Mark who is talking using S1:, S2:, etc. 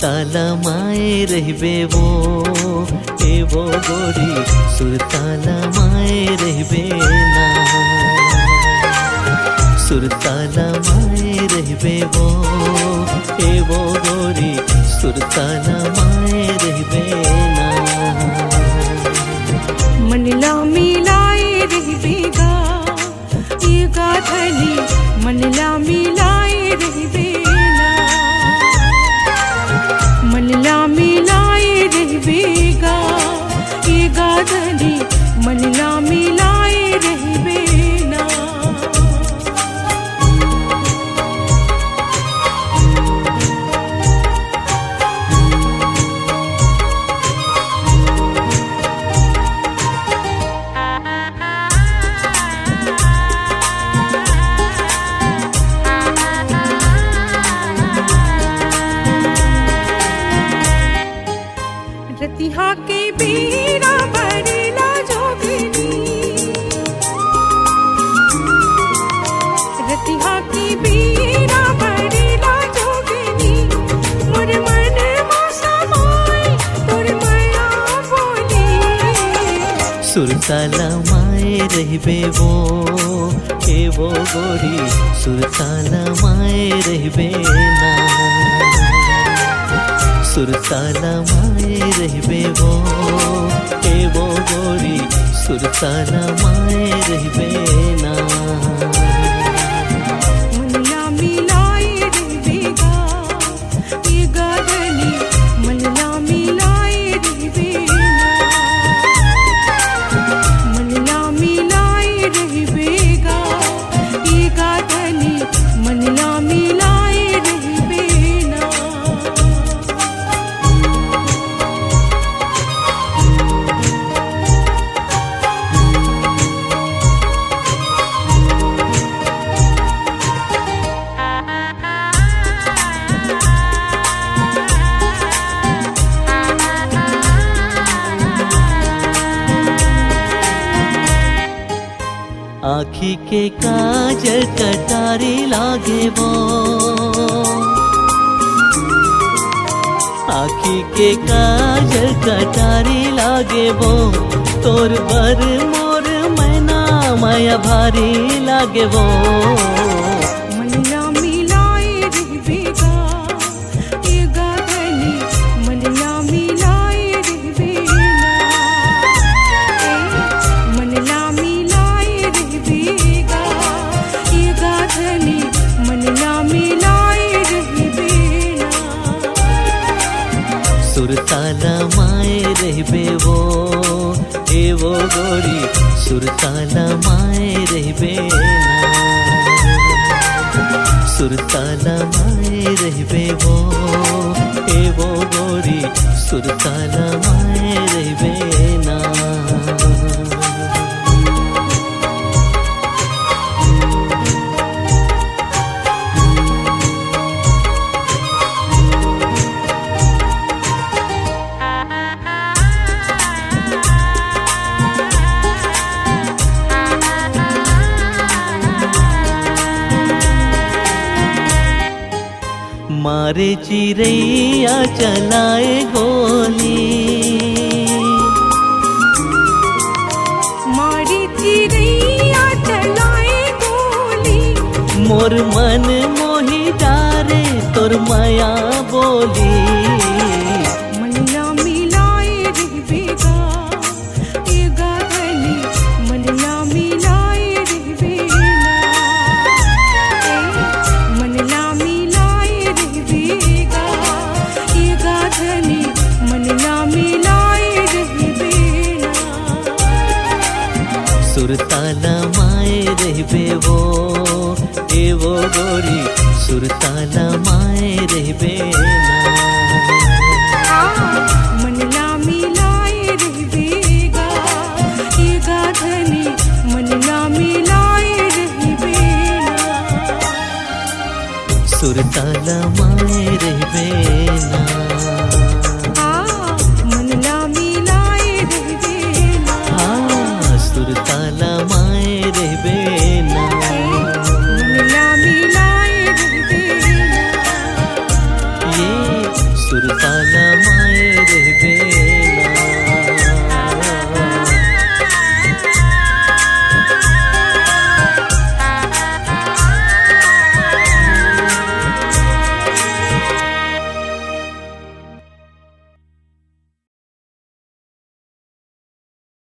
S1: सुरताला माए रहबे वो गोरी सुरताला माए रहबे ना सुरताला माए रहबे वो गोरी सुरताला माए रहबे ना
S2: मनला मिलाए रहबेगा ये गाथली मनला मिलाए रहबेना मनला मिलाए रहबेगा ये गाथली मनला मिलाए रहबेना रतिहा के बीरा भरेला जोगनी रतिहा के बीरा भरेला जोगनी मोर मन मासा मोय तोर माया बोली
S1: सुरताला माए रहबे वो गोरी सुरताला माए रहबे ना सुरताला माए रहबे वो गोरी सुरताला माए रहबे ना
S2: मनला मिलाए रहबेगा ये गाथली मनला मिलाए रहबेना मनला मिलाए रहबेगा ये गाथली मनला मिलाए रहबेना
S1: आँखी के काजल कटारी लागे वो आँखी के काजल कटारी लागे वो तोर बर मोर मैना माया भारी लागे वो
S2: मनला मिलाए रहबेगा ये गाथली मनला मिलाए रहबेना मनला मिलाए रहबेगा ये गाथली मनला मिलाए रहबेना
S1: सुरताला माए रहबे वो गोरी सुरताला माए रहबे ना सुरताला माए रहबे वो गोरी सुरताला माए रहबे ना मारे चिरैया चलाए गोली
S2: मारी चिड़ैया चलाए गोली
S1: मोर मन मोही डारे तोर माया बोली
S2: मनला मिलाए रहबेगा ये गाथली मनला मिलाए रहबेना मनला मिलाए रहबेगा ये गाथली मनला मिलाए रहबेना
S1: सुरताला माए रहबे वो गोरी सुरताला माए रहबे ना
S2: मनला मिलाए रहबेगा ये गाथली मनला मिलाए रहबेना
S1: सुरताला माए रहबे ना
S2: मनला मिलाए रहबेना
S1: सुरताला माए रहबे ना
S2: मनला मिलाए रहबेना
S1: सुर